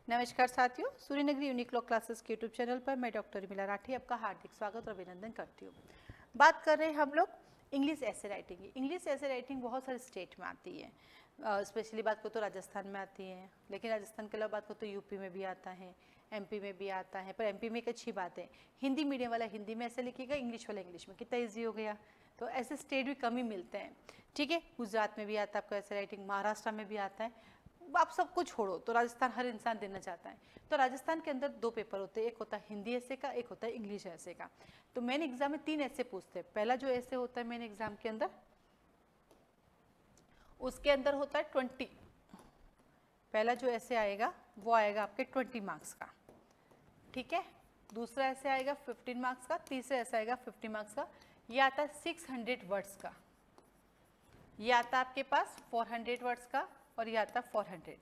नमस्कार साथियों, Suryanagari unique law classes के यूट्यूब चैनल पर मैं डॉक्टर उर्मिला राठी आपका हार्दिक स्वागत और अभिनंदन करती हूँ। बात कर रहे हैं हम लोग इंग्लिश ऐसे राइटिंग की। इंग्लिश ऐसे राइटिंग बहुत सारे स्टेट में आती है, स्पेशली बात करो तो राजस्थान में आती है, लेकिन राजस्थान के अलावा बात करो तो यूपी में भी आता है, एमपी में भी आता है। पर एमपी में एक अच्छी बात है, हिंदी मीडियम वाला हिंदी में ऐसे लिखेगा, इंग्लिश वाला इंग्लिश में, कितना ईजी हो गया। तो ऐसे स्टेट भी कम ही मिलते हैं, ठीक है। गुजरात में भी आता है आपको ऐसे राइटिंग, महाराष्ट्र में भी आता है। आप सबको छोड़ो तो राजस्थान हर इंसान देना चाहता है। तो राजस्थान के अंदर दो पेपर होते हैं, एक होता है हिंदी ऐसे का, एक होता है इंग्लिश ऐसे का। तो मेन एग्जाम में 3 ऐसे पूछते हैं। पहला जो ऐसे होता है मेन एग्जाम के अंदर, उसके अंदर होता है 20, पहला जो ऐसे आएगा वो आएगा आपके 20 मार्क्स का, ठीक है। दूसरा ऐसे आएगा 15 मार्क्स का, तीसरा ऐसा आएगा 50 मार्क्स का। ये आता है 600 वर्ड्स का, ये आता है आपके पास 400 वर्ड्स का, और ये आता है 400।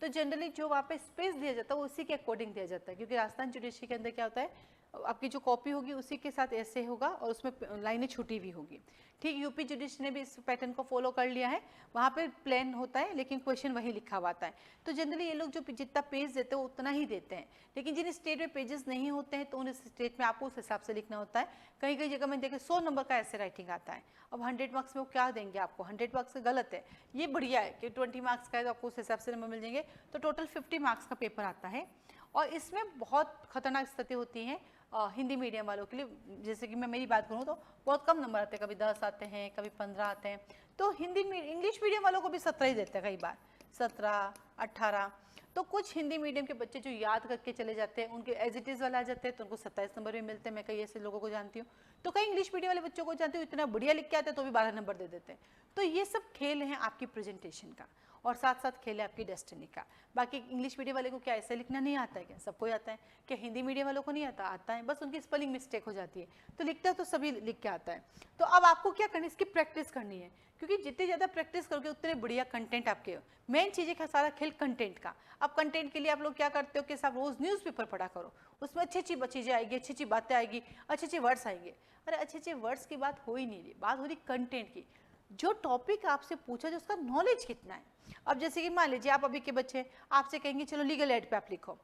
तो जनरली जो वहाँ पे स्पेस दिया जाता है वो उसी के अकॉर्डिंग दिया जाता है, क्योंकि राजस्थान जुडिशरी के अंदर क्या होता है, आपकी जो कॉपी होगी उसी के साथ ऐसे होगा और उसमें लाइनें छुटी हुई होगी। ठीक, यूपी जुडिशरी ने भी इस पैटर्न को फॉलो कर लिया है, वहाँ पे प्लेन होता है लेकिन क्वेश्चन वही लिखा हुआ आता है। तो जनरली ये लोग जो जितना पेज देते हैं उतना ही देते हैं, लेकिन जिन स्टेट में पेजेस नहीं होते हैं तो उन स्टेट में आपको उस हिसाब से लिखना होता है। कहीं कहीं जगह में देखें 100 नंबर का ऐसे राइटिंग आता है, अब 100 मार्क्स में वो क्या देंगे आपको, 100 मार्क्स का गलत है। ये बढ़िया है कि 20 मार्क्स का है तो आपको उस हिसाब से नंबर मिल जाएंगे, तो टोटल 50 मार्क्स का पेपर आता है। और इसमें बहुत खतरनाक स्थिति होती है हिंदी मीडियम वालों के लिए। जैसे कि मैं मेरी बात करूँ तो बहुत कम नंबर आते हैं, कभी 10 आते हैं, कभी 15 आते हैं। तो इंग्लिश मीडियम वालों को भी 17 ही देते हैं कई बार, 17, 18। तो कुछ हिंदी मीडियम के बच्चे जो याद करके चले जाते हैं, उनके एज इट इज़ वाला आ जाते हैं तो उनको 27 नंबर भी मिलते हैं। मैं कई ऐसे लोगों को जानती हूँ। तो कई इंग्लिश मीडियम वाले बच्चों को जानती हूँ, इतना बढ़िया लिख के आते हैं तो भी 12 नंबर दे देते हैं। तो ये सब खेल हैं आपकी प्रेजेंटेशन का, और साथ साथ खेल है आपकी डेस्टिनी का। बाकी इंग्लिश मीडियम वाले को क्या ऐसे लिखना नहीं आता है क्या? सबको आता है। क्या हिंदी मीडियम वालों को नहीं आता? आता है, बस उनकी स्पेलिंग मिस्टेक हो जाती है। तो लिखता है तो सभी लिख के आता है। तो अब आपको क्या करनी है, इसकी प्रैक्टिस करनी है, क्योंकि जितनी ज़्यादा प्रैक्टिस करोगे उतने बढ़िया कंटेंट आपके। मेन चीज़ है सारा खेल कंटेंट का। अब कंटेंट के लिए आप लोग क्या करते हो कि सब रोज़ न्यूज़पेपर पढ़ा करो, उसमें अच्छी अच्छी चीज़ें आएगी, अच्छी अच्छी बातें आएगी, अच्छे अच्छे वर्ड्स आएंगे। अरे अच्छे अच्छे वर्ड्स की बात हो ही नहीं रही, बात हो रही कंटेंट की। जो टॉपिक आपसे पूछा, जो उसका नॉलेज कितना है। अब जैसे कि मान लीजिए आप अभी के बच्चे आपसे कहेंगे चलो लीगल एड पे आप लिखो,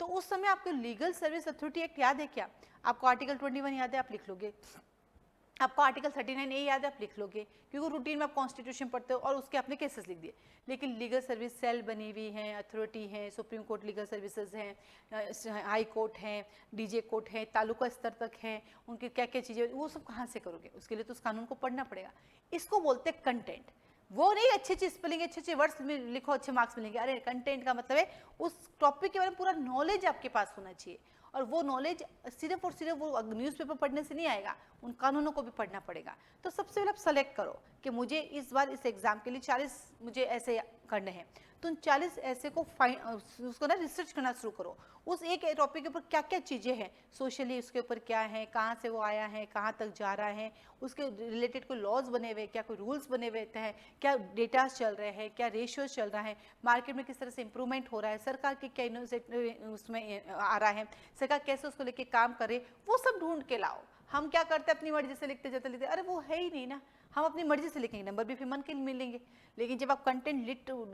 तो उस समय आपको लीगल सर्विस अथॉरिटी एक्ट याद है क्या? आपको आर्टिकल 21 याद है, आप लिख लोगे। आपको आर्टिकल 39A याद है, आप लिख लोगे, क्योंकि रूटीन में आप कॉन्स्टिट्यूशन पढ़ते हो और उसके अपने केसेस लिख दिए। लेकिन लीगल सर्विस सेल बनी हुई है, अथॉरिटी है, सुप्रीम कोर्ट लीगल सर्विसेज हैं, हाई कोर्ट हैं, डीजे कोर्ट है, तालुका स्तर तक है, उनकी क्या क्या चीज़ें, वो सब कहाँ से करोगे? उसके लिए तो उस कानून को पढ़ना पड़ेगा। इसको बोलते हैं कंटेंट। वो नहीं अच्छी अच्छी स्पेलिंग, अच्छे अच्छे वर्ड्स में लिखो, अच्छे मार्क्स मिलेंगे। अरे कंटेंट का मतलब है उस टॉपिक के बारे में पूरा नॉलेज आपके पास होना चाहिए, और वो नॉलेज सिर्फ और सिर्फ वो न्यूज़पेपर पढ़ने से नहीं आएगा, उन कानूनों को भी पढ़ना पड़ेगा। तो सबसे पहले आप सेलेक्ट करो कि मुझे इस बार इस एग्जाम के लिए 40 मुझे ऐसे करने हैं, तो उन 40 ऐसे को उसको ना रिसर्च करना शुरू करो। उस एक टॉपिक के ऊपर क्या क्या चीज़ें हैं, सोशली उसके ऊपर क्या है, कहाँ से वो आया है, कहाँ तक जा रहा है, उसके रिलेटेड कोई लॉज बने हुए, क्या कोई रूल्स बने हुए हैं, क्या डेटास चल रहे हैं, क्या रेशियोज चल रहा है, मार्केट में किस तरह से इंप्रूवमेंट हो रहा है, सरकार की क्या उसमें आ रहा है, सरकार कैसे उसको लेके काम करे, वो सब ढूंढ के लाओ। हम क्या करते हैं, अपनी मर्जी से लिखते जाते लिखते, अरे वो है ही नहीं ना। हम अपनी मर्जी से लिखेंगे, नंबर भी फिर मन के मिलेंगे। लेकिन जब आप कंटेंट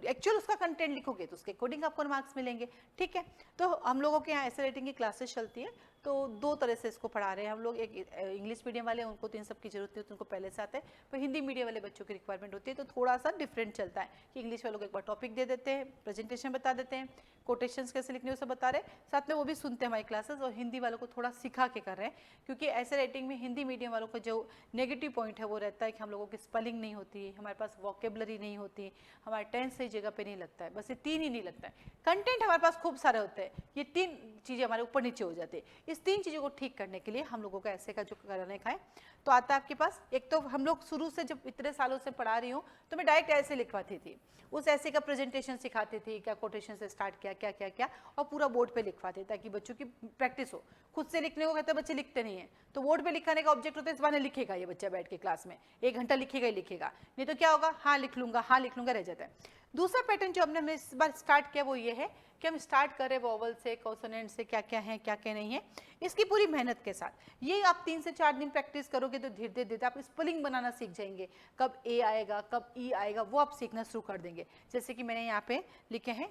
एक्चुअल उसका कंटेंट लिखोगे तो उसके अकॉर्डिंग आपको मार्क्स मिलेंगे, ठीक है। तो हम लोगों के यहाँ ऐसे राइटिंग की क्लासेस चलती है, तो 2 तरह से इसको पढ़ा रहे हैं हम लोग। एक इंग्लिश मीडियम वाले, उनको तो इन सब की जरूरत नहीं होती, उनको पहले से आता है। पर हिंदी मीडियम वाले बच्चों की रिक्वायरमेंट होती है, तो थोड़ा सा डिफरेंट चलता है कि इंग्लिश वालों को एक बार टॉपिक दे देते हैं, प्रेजेंटेशन बता देते हैं, कोटेशंस कैसे लिखने वो सब बता रहे हैं, साथ में वो भी सुनते हैं हमारी क्लासेस, और हिंदी वालों को थोड़ा सिखा के कर रहे हैं। क्योंकि ऐसे राइटिंग में हिंदी मीडियम वालों का जो नेगेटिव पॉइंट है वो रहता है कि हम लोगों की स्पेलिंग नहीं होती, हमारे पास वोकेबलरी नहीं होती, हमारा टेंस सही जगह पे नहीं लगता है, बस ये 3 ही नहीं लगता है। कंटेंट हमारे पास खूब सारे होते हैं, ये 3 चीज़ें हमारे ऊपर नीचे हो जाती है। इस 3 चीज़ों को ठीक करने के लिए हम लोगों का ऐसे का जो करने का है, तो आता है आपके पास। एक तो हम लोग शुरू से जब इतने सालों से पढ़ा रही हूँ तो मैं डायरेक्ट ऐसे लिखवाती थी, उस ऐसे का प्रेजेंटेशन सिखाती थी, क्या कोटेशन से स्टार्ट किया, क्या क्या क्या, और पूरा बोर्ड पे लिखवाते ताकि बच्चों की प्रैक्टिस हो। खुद से लिखने को कहते हैं बच्चे लिखते नहीं है, तो बोर्ड पे लिखाने का ऑब्जेक्ट होता है, इस बार लिखेगा ये बच्चा बैठ के क्लास में 1 घंटा लिखेगा ही लिखेगा, नहीं तो क्या होगा, हाँ लिख लूंगा, हाँ लिख लूंगा रह जाता है। दूसरा पैटर्न जो हमने इस बार स्टार्ट किया वो ये है कि हम स्टार्ट कर रहे वोवल से, कॉन्सोनेंट से, क्या क्या है क्या क्या नहीं है, इसकी पूरी मेहनत के साथ। ये आप 3 से 4 दिन प्रैक्टिस करोगे तो धीरे धीरे आप स्पेलिंग बनाना सीख जाएंगे। कब ए आएगा, कब ई आएगा, वो आप सीखना शुरू कर देंगे। जैसे कि मैंने यहाँ पे लिखे हैं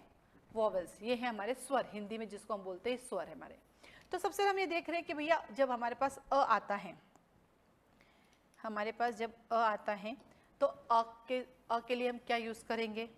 वॉवेल्स, ये है हमारे स्वर, हिंदी में जिसको हम बोलते हैं स्वर है हमारे। तो सबसे हम ये देख रहे हैं कि भैया जब हमारे पास अ आता है, हमारे पास जब अ आता है तो अ के लिए हम क्या यूज़ करेंगे,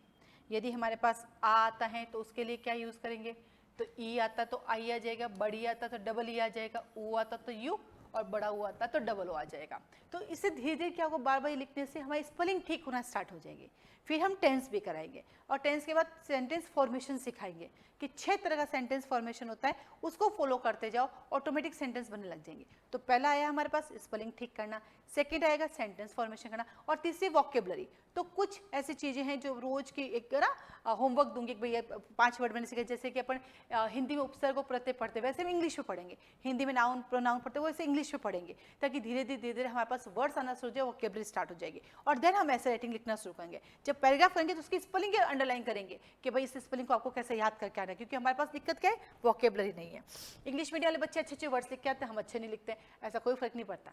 यदि हमारे पास आ आता है तो उसके लिए क्या यूज़ करेंगे, तो ई आता तो आई आ जाएगा, बड़ी आता तो डबल ई आ जाएगा, ऊ आता तो यू, और बड़ा ऊ आता तो डबल ओ आ जाएगा। तो इससे धीरे धीरे क्या होगा, बार बार लिखने से हमारी स्पेलिंग ठीक होना स्टार्ट हो जाएगी। फिर हम टेंस भी कराएंगे और टेंस के बाद सेंटेंस फॉर्मेशन सिखाएंगे कि 6 तरह का सेंटेंस फॉर्मेशन होता है, उसको फॉलो करते जाओ, ऑटोमेटिक सेंटेंस बनने लग जाएंगे। तो पहला आया हमारे पास स्पेलिंग ठीक करना, सेकंड आएगा सेंटेंस फॉर्मेशन करना, और तीसरी वोकेबलरी। तो कुछ ऐसी चीज़ें हैं जो रोज की एक ना होमवर्क दूंगी कि भैया 5 वर्ड मैंने सीखे, जैसे कि अपन हिंदी में उपसर्ग को प्रत्यय पढ़ते वैसे हम इंग्लिश में पढ़ेंगे, हिंदी में नाउन प्रोनाउन पढ़ते वैसे इंग्लिश में पढ़ेंगे, ताकि धीरे धीरे हमारे पास वर्ड्स आना शुरू हो जाए, वोकेबलरी स्टार्ट हो जाएगी। और देन हम ऐसे राइटिंग लिखना शुरू करेंगे। जब पैराग्राफ करेंगे तो उसकी स्पेलिंग अंडरलाइन करेंगे कि भाई इस स्पेलिंग को आपको कैसे याद करके आना है, क्योंकि हमारे पास दिक्कत क्या है, वोकेबलरी नहीं है। इंग्लिश मीडियम वाले बच्चे अच्छे अच्छे वर्ड्स लिख के आते हैं, हम अच्छे नहीं लिखते, ऐसा कोई फर्क नहीं पड़ता।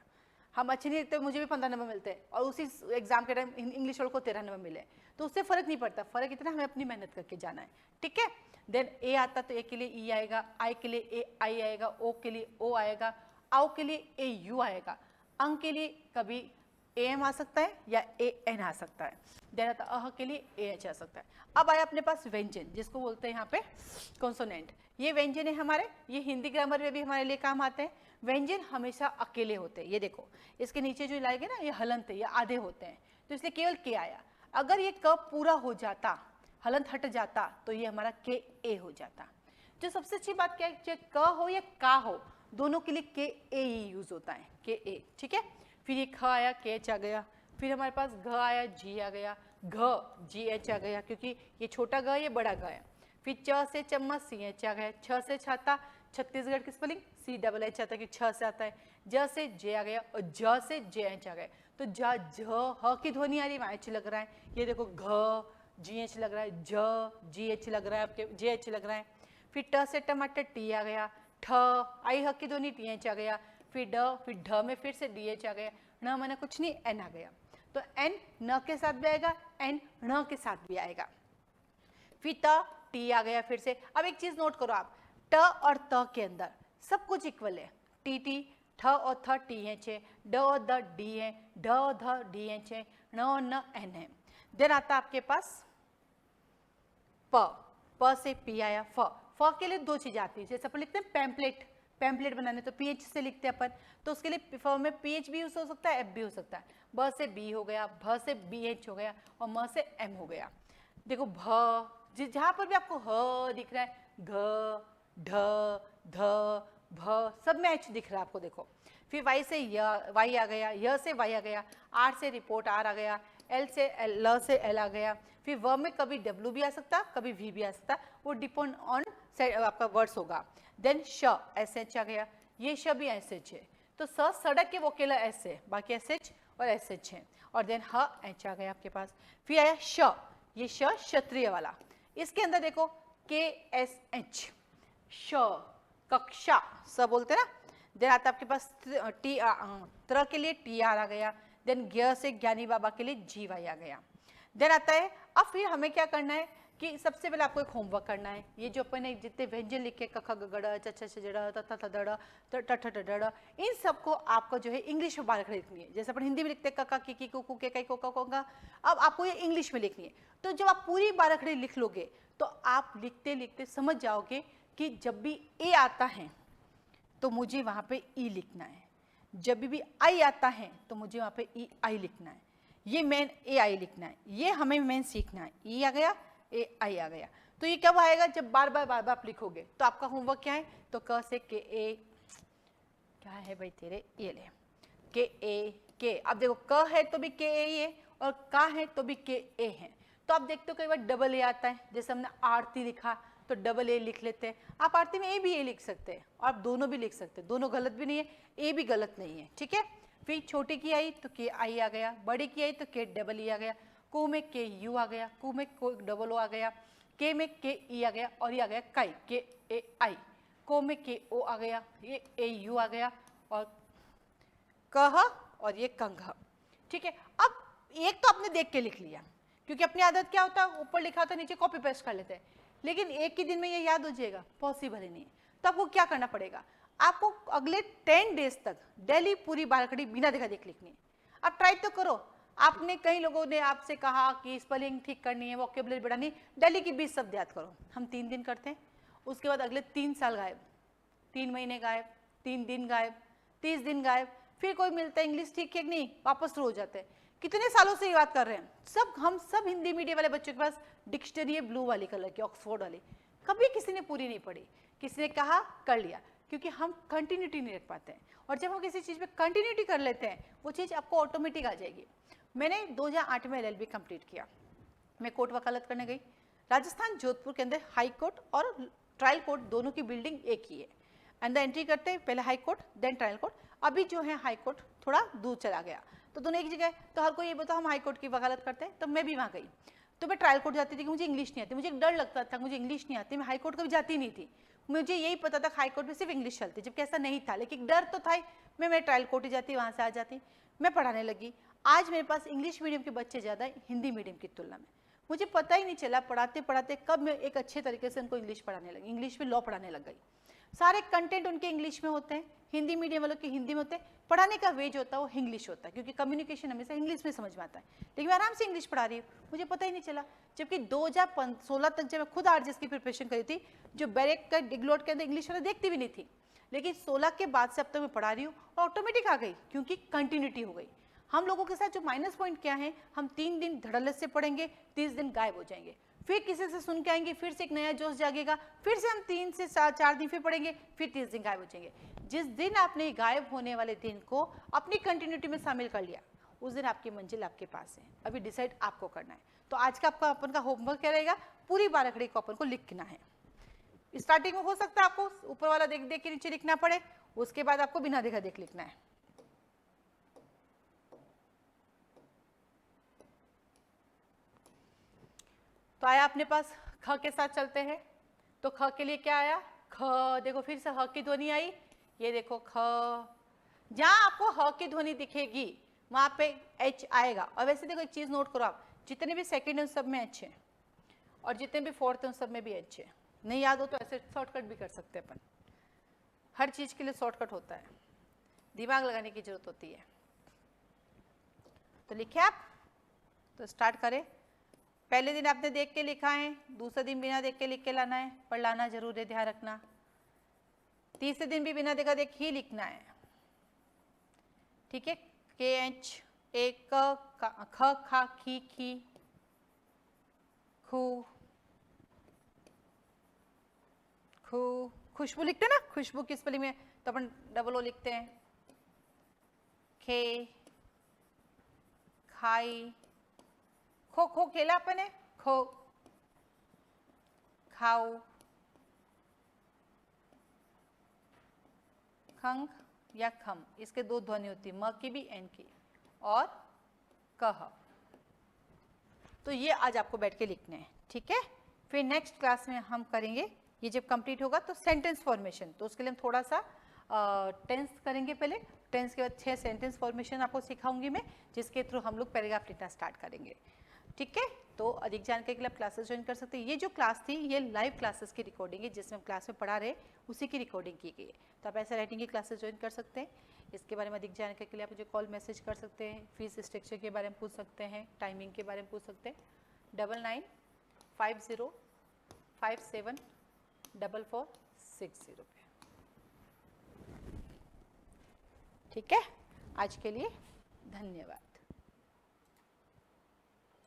हम अच्छे नहीं लिखते, मुझे भी 15 नंबर मिलते हैं और उसी एग्जाम के टाइम इंग्लिश वालों को 13 नंबर मिले, तो उससे फर्क नहीं पड़ता। फर्क इतना हमें अपनी मेहनत करके जाना है, ठीक है। देन ए आता तो ए के लिए ई आएगा, आई के लिए ए आई आएगा, ओ के लिए ओ आएगा, आओ के लिए ए यू आएगा, अंक के लिए कभी ए एम आ सकता है या ए एन आ सकता है, देन आता अह के लिए ए एच आ सकता है। अब आया अपने पास व्यंजन, जिसको बोलते हैं यहाँ पे कॉन्सोनेंट। ये व्यंजन है हमारे, ये हिंदी ग्रामर में भी हमारे लिए काम आते हैं। व्यंजन हमेशा अकेले होते हैं, ये देखो इसके नीचे जो लाएंगे ना, ये हलंत है, ये आधे होते हैं, तो इसलिए केवल के आया। अगर ये क पूरा हो जाता, हलंत हट जाता, तो ये हमारा के ए हो जाता। जो सबसे अच्छी बात क्या है, चाहे क हो या का हो, दोनों के लिए के ए ही यूज होता है, के ए, ठीक है। फिर ये ख आया, के एच आ गया, फिर हमारे पास घ आया, जी आ गया, घ जी एच आ गया, क्योंकि ये छोटा ग ये बड़ा ग है। फिर च से चम्मच सी एच आ गया, छ से छाता छत्तीसगढ़ की स्पेलिंग सी डबल एच आता है, कि छ से आता है। ज से जे आ गया और ज से जे एच आ गया, तो ज झ ह की ध्वनि आ रही है, एच लग रहा है। ये देखो घ जी एच लग रहा है, झ जी एच लग रहा है, आपके जे एच लग रहा है। फिर ट से टमाटर टी आ गया, ठ आई ह की ध्वनि टी एच आ गया, फिर ड, फिर ढ में फिर से डी एच आ गया, न मैंने कुछ नहीं एन आ गया। तो एन न के साथ भी आएगा, एन ण के साथ भी आएगा। फिर त टी आ गया फिर से। अब एक चीज नोट करो आप, ट और त के अंदर सब कुछ इक्वल है, टी टी ठ और थ टी एच है, ड और द डी है, ढ और ध डी एच है, न और न एन है। देन आता आपके पास प, प से पी आया, फ के लिए दो चीजें आती है, जैसे अपन लिखते हैं पैम्पलेट, पैम्पलेट बनाने तो पीएच से लिखते हैं अपन, तो उसके लिए फ में पीएच भी यूज हो सकता है, एफ भी हो सकता है। ब से बी हो गया, भ से बी एच हो गया, और म से एम हो गया। देखो भ, जहां पर भी आपको ह दिख रहा है, घ ढ ध भ सब में एच दिख रहा है आपको, देखो। फिर वाई से वाई आ गया, य से वाई आ गया, आर से रिपोर्ट आर आ गया, एल से ल से एल आ गया। फिर व में कभी डब्ल्यू भी आ सकता, कभी वी भी आ सकता, वो डिपेंड ऑन आपका वर्ड्स होगा। देन श एस एच आ गया, ये श भी एस एच है, तो स सड़क के वोकेला एस है, बाकी एस एच और एस एच है। और देन ह एच आ गया आपके पास। फिर आया श, ये श क्षत्रिय वाला, इसके अंदर देखो के एस एच, श कक्षा स बोलते ना। देन आता आपके पास टी त्र के लिए टी आर आ गया, देन ज्ञ से ज्ञानी बाबा के लिए जी वाई आ गया। देन आता है, अब फिर हमें क्या करना है कि सबसे पहले आपको एक होमवर्क करना है। ये जो अपन ने जितने व्यंजन लिखे क ख ग ग च छ छ ज ड़ त थ थ द ड़ त ट ठ ड ड, इन सबको आपको जो है इंग्लिश में बारखड़ी लिखनी है। जैसे अपन हिंदी में लिखते हैं क क कि की कु कु के कई को क क, अब आपको ये इंग्लिश में लिखनी है। तो जब आप पूरी बारखड़ी लिख लोगे तो आप लिखते लिखते समझ जाओगे कि जब भी ए आता है तो मुझे वहां पे ई लिखना है, जब भी आई आता है तो मुझे वहां पे ई आई लिखना है, ये मेन ए आई लिखना है, ये हमें मेन सीखना है। ई आ गया, ए आई आ गया, तो ये कब आएगा, जब बार बार आप लिखोगे। तो आपका होमवर्क क्या है, तो क से के ए, क्या है भाई तेरे, ये ले के ए के। अब देखो क है तो भी के ए है, और का है तो भी के ए है। तो आप देखते हो कई बार डबल ए आता है, जैसे हमने आरती लिखा तो डबल ए लिख लेते हैं। आप आरती में ए भी ए लिख सकते हैं, और आप दोनों भी लिख सकते हैं, दोनों गलत भी नहीं है, ए भी गलत नहीं है, ठीक है। फिर छोटी की आई तो के आई आ गया, बड़ी की आई तो के डबल ई आ गया, को में के यू आ गया, कु में को डबल ओ आ गया, के में के ई आ गया, और ये आ गया काई, के ए आई, को में के ओ आ गया, ये ए यू आ गया, और कह और ये कंघ, ठीक है। अब एक तो आपने देख के लिख लिया क्योंकि अपनी आदत क्या होता है, ऊपर लिखा होता है नीचे कॉपी पेस्ट कर लेते हैं, लेकिन एक ही दिन में ये याद हो जाएगा, पॉसिबल ही नहीं है। तो आपको क्या करना पड़ेगा, आपको अगले 10 डेज तक डेली पूरी बालकड़ी बिना देखा देख लिखनी है। आप ट्राई तो करो। आपने कई लोगों ने आपसे कहा कि स्पेलिंग ठीक करनी है, वोकेबुलरी बढ़ानी, डेली की 20 शब्द याद करो। हम 3 दिन करते हैं, उसके बाद अगले 3 साल गायब, 3 महीने गायब, 3 दिन गायब, 30 दिन गायब, फिर कोई मिलता है इंग्लिश ठीक है कि नहीं, वापस शुरू हो जाते हैं। कितने सालों से ये बात कर रहे हैं सब, हम सब हिंदी मीडियम वाले बच्चों के पास डिक्शनरी है ब्लू वाली कलर की, ऑक्सफोर्ड वाली, कभी किसी ने पूरी नहीं पढ़ी, किसी ने कहा कर लिया, क्योंकि हम कंटिन्यूटी नहीं रख पाते हैं। और जब हम किसी चीज़ पे कंटिन्यूटी कर लेते हैं, वो चीज़ आपको ऑटोमेटिक आ जाएगी। मैंने 2008 में LLB कंप्लीट किया, मैं कोर्ट वकालत करने गई राजस्थान जोधपुर के अंदर। हाई कोर्ट और ट्रायल कोर्ट दोनों की बिल्डिंग एक ही है। अंदर एंट्री करते हैं, पहले high court then trial court. अभी जो है हाई कोर्ट थोड़ा दूर चला गया, तो दोनों एक जगह। तो हर कोई ये बोलता हम हाई कोर्ट की वकालत करते हैं, तो मैं भी वहाँ गई। तो मैं ट्रायल कोर्ट जाती थी कि मुझे इंग्लिश नहीं आती, मुझे एक डर लगता था, मुझे इंग्लिश नहीं आती, मैं हाई कोर्ट कभी जाती नहीं थी। मुझे यही पता था हाई कोर्ट में सिर्फ इंग्लिश चलती, जबकि ऐसा नहीं था, लेकिन डर तो था ही। मैं ट्रायल कोर्ट ही जाती, वहाँ से आ जाती, मैं पढ़ाने लगी। आज मेरे पास इंग्लिश मीडियम के बच्चे ज़्यादा है हिंदी मीडियम की तुलना में। मुझे पता ही नहीं चला पढ़ाते पढ़ाते कब मैं एक अच्छे तरीके से उनको इंग्लिश पढ़ाने लगी, इंग्लिश में लॉ पढ़ाने लग गई। सारे कंटेंट उनके इंग्लिश में होते हैं, हिंदी मीडियम वालों के हिंदी में होते हैं, पढ़ाने का वे जो होता है वो इंग्लिश होता है, क्योंकि कम्युनिकेशन हमेशा इंग्लिश में समझ में आता है। लेकिन मैं आराम से इंग्लिश पढ़ा रही हूँ, मुझे पता ही नहीं चला। जबकि 2016 तक जब मैं खुद RGS की प्रिपरेशन करी थी, जो बैरेक का डिग्लोट के अंदर इंग्लिश वाला देखती भी नहीं थी, लेकिन 16 के बाद से अब तक मैं पढ़ा रही हूँ और ऑटोमेटिक आ गई, क्योंकि कंटिन्यूटी हो गई। हम लोगों के साथ जो माइनस पॉइंट क्या है, हम 3 दिन धड़ल्ले से पढ़ेंगे, 30 दिन गायब हो जाएंगे, फिर किसी से सुन के आएंगे, फिर से एक नया जोश जागेगा, फिर से हम 3 से 4 दिन फिर पढ़ेंगे, फिर 30 दिन गायब हो जाएंगे। जिस दिन आपने गायब होने वाले दिन को अपनी कंटिन्यूटी में शामिल कर लिया, उस दिन आपकी मंजिल आपके पास है। अभी डिसाइड आपको करना है। तो आज का आपका अपन का होमवर्क क्या रहेगा, पूरी बालकड़ी को अपन को लिखना है। स्टार्टिंग में हो सकता है आपको ऊपर वाला देख देख के नीचे लिखना पड़े, उसके बाद आपको बिना देखा देख लिखना है। तो आया अपने पास, ख के साथ चलते हैं। तो ख के लिए क्या आया, ख, देखो फिर से ह की ध्वनि आई, ये देखो ख, जहां आपको ह की ध्वनि दिखेगी वहां पे H आएगा। और वैसे देखो एक चीज नोट करो आप, जितने भी सेकंड है उन सब में H है, और जितने भी फोर्थ है उन सब में भी H है। नहीं याद हो तो ऐसे शॉर्टकट भी कर सकते हैं अपन, हर चीज के लिए शॉर्टकट होता है, दिमाग लगाने की जरूरत होती है। तो लिखे आप, तो स्टार्ट करें। पहले दिन आपने देख के लिखा है, दूसरे दिन बिना देख के लिख के लाना है, पर लाना जरूर है, ध्यान रखना। तीसरे दिन भी बिना देखा देख ही लिखना है, ठीक है। KH, एक ख खा खी खी खू खू, खुशबू लिखते हैं ना, खुशबू की स्पेलिंग में तो अपन डबल ओ लिखते हैं। खे, खाई, खो खो खेला अपन है, खो, खाओ, खंग या खम, इसके दो ध्वनि होती है, म की भी एन की, और कह। तो ये आज आपको बैठ के लिखने हैं, ठीक है। फिर नेक्स्ट क्लास में हम करेंगे, ये जब कंप्लीट होगा तो सेंटेंस फॉर्मेशन, तो उसके लिए हम थोड़ा सा टेंस करेंगे पहले, टेंस के बाद 6 सेंटेंस फॉर्मेशन आपको सिखाऊंगी मैं, जिसके थ्रू हम लोग पैराग्राफ लिखना स्टार्ट करेंगे, ठीक है। तो अधिक जानकारी के लिए आप क्लासेस ज्वाइन कर सकते हैं। ये जो क्लास थी ये लाइव क्लासेस की रिकॉर्डिंग है, जिसमें हम क्लास में पढ़ा रहे उसी की रिकॉर्डिंग की गई है। तो आप ऐसे राइटिंग की क्लासेस ज्वाइन कर सकते हैं। इसके बारे में अधिक जानकारी के लिए आप मुझे कॉल मैसेज कर सकते हैं, फीस स्ट्रक्चर के बारे में पूछ सकते हैं, टाइमिंग के बारे में पूछ सकते हैं, 9950574460 पे, ठीक है। आज के लिए धन्यवाद।